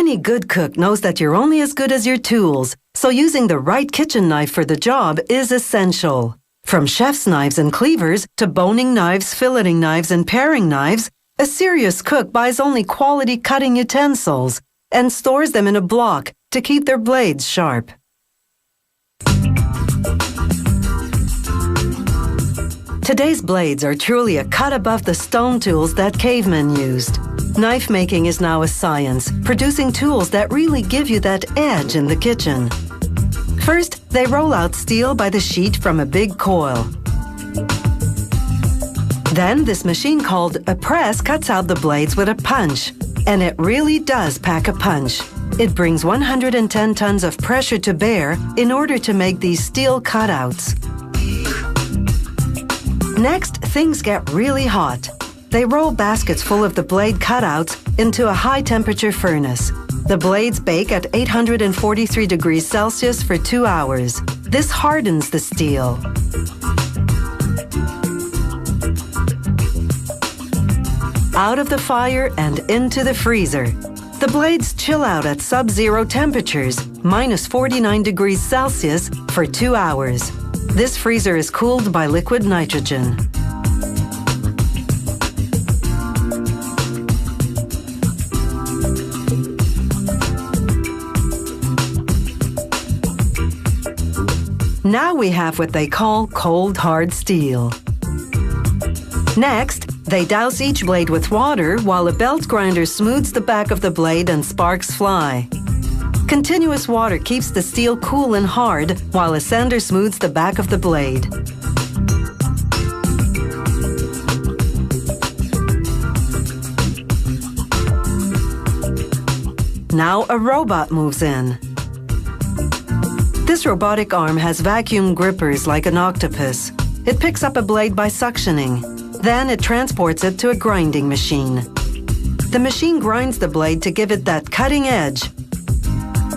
Any good cook knows that you're only as good as your tools, so using the right kitchen knife for the job is essential. From chef's knives and cleavers to boning knives, filleting knives, and paring knives, a serious cook buys only quality cutting utensils and stores them in a block to keep their blades sharp. Today's blades are truly a cut above the stone tools that cavemen used. Knife making is now a science, producing tools that really give you that edge in the kitchen. First, they roll out steel by the sheet from a big coil. Then, this machine called a press cuts out the blades with a punch. And it really does pack a punch. It brings 110 tons of pressure to bear in order to make these steel cutouts. Next, things get really hot. They roll baskets full of the blade cutouts into a high-temperature furnace. The blades bake at 843 degrees Celsius for 2 hours. This hardens the steel. Out of the fire and into the freezer. The blades chill out at sub-zero temperatures, minus 49 degrees Celsius, for 2 hours. This freezer is cooled by liquid nitrogen. Now we have what they call cold hard steel. Next, they douse each blade with water while a belt grinder smooths the back of the blade and sparks fly. Continuous water keeps the steel cool and hard while a sander smooths the back of the blade. Now a robot moves in. This robotic arm has vacuum grippers like an octopus. It picks up a blade by suctioning. Then it transports it to a grinding machine. The machine grinds the blade to give it that cutting edge.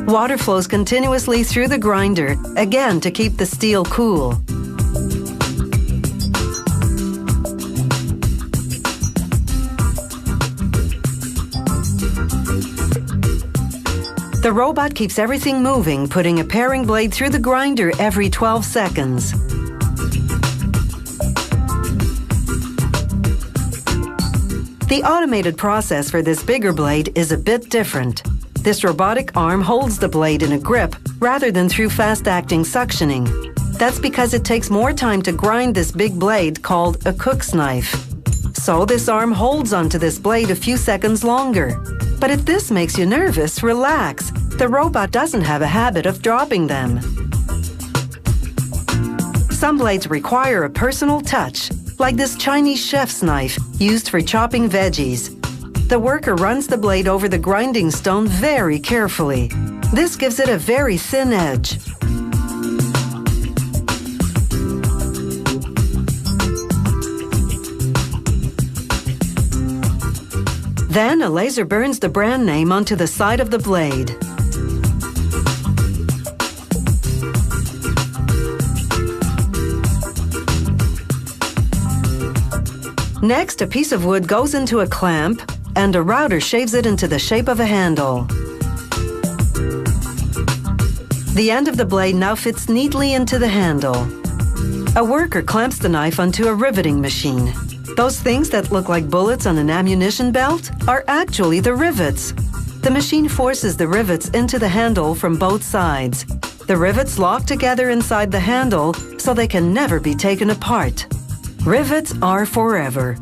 Water flows continuously through the grinder, again to keep the steel cool. The robot keeps everything moving, putting a paring blade through the grinder every 12 seconds. The automated process for this bigger blade is a bit different. This robotic arm holds the blade in a grip rather than through fast-acting suctioning. That's because it takes more time to grind this big blade called a cook's knife. So this arm holds onto this blade a few seconds longer. But if this makes you nervous, relax. The robot doesn't have a habit of dropping them. Some blades require a personal touch, like this Chinese chef's knife used for chopping veggies. The worker runs the blade over the grinding stone very carefully. This gives it a very thin edge. Then a laser burns the brand name onto the side of the blade. Next, a piece of wood goes into a clamp, and a router shaves it into the shape of a handle. The end of the blade now fits neatly into the handle. A worker clamps the knife onto a riveting machine. Those things that look like bullets on an ammunition belt are actually the rivets. The machine forces the rivets into the handle from both sides. The rivets lock together inside the handle so they can never be taken apart. Rivets are forever.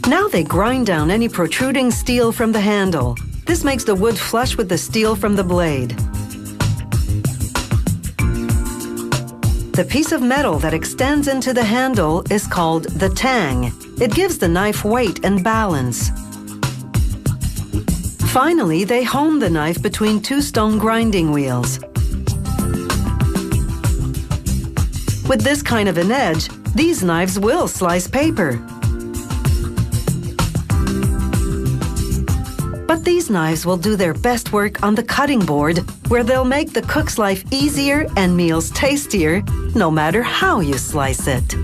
Now they grind down any protruding steel from the handle. This makes the wood flush with the steel from the blade. The piece of metal that extends into the handle is called the tang. It gives the knife weight and balance. Finally, they hone the knife between two stone grinding wheels. With this kind of an edge, these knives will slice paper. But these knives will do their best work on the cutting board, where they'll make the cook's life easier and meals tastier, no matter how you slice it.